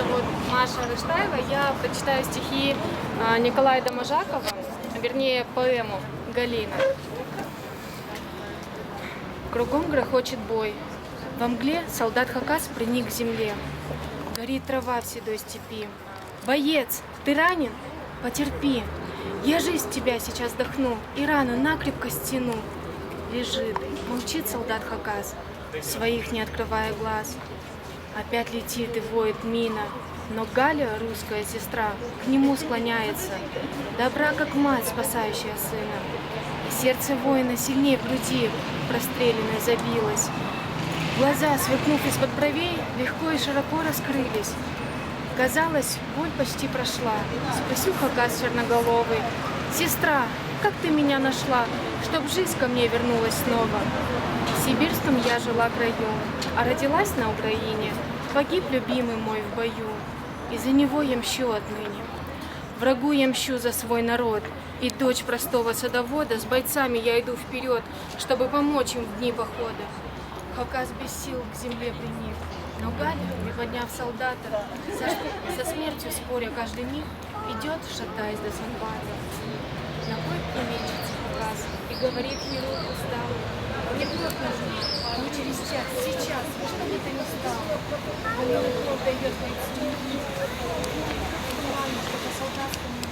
зовут Маша Рыштаева. Я прочитаю стихи Николая Доможакова, вернее поэму «Галина». Кругом грохочет бой. Во мгле солдат Хакас приник к земле. Горит трава в седой степи. Боец, ты ранен? Потерпи. Я жизнь тебя сейчас вдохну и рану накрепко стяну. Лежит, молчит солдат Хакас, своих не открывая глаз. Опять летит и воет мина, но Галя, русская сестра, к нему склоняется. Добра, как мать, спасающая сына. И сердце воина сильнее в груди простреленной забилось. Глаза, сверкнув из-под бровей, легко и широко раскрылись. Казалось, боль почти прошла. Спросил Хакас черноголовый: «Сестра, как ты меня нашла, чтоб жизнь ко мне вернулась снова?» В сибирском я жила краю, а родилась на Украине. Погиб любимый мой в бою, и за него я мщу отныне. Врагу я мщу за свой народ, и дочь простого садовода, с бойцами я иду вперед, чтобы помочь им в дни похода. Хакас без сил к земле приник, но Галя, приподняв солдата, со смертью споря каждый миг, идет, шатаясь до санбата. На бой примечится Хакас и говорит хирург усталый: «Мне кровь нужна, не через час, сейчас, что бы то ни стало». Галина кровь дает лицу.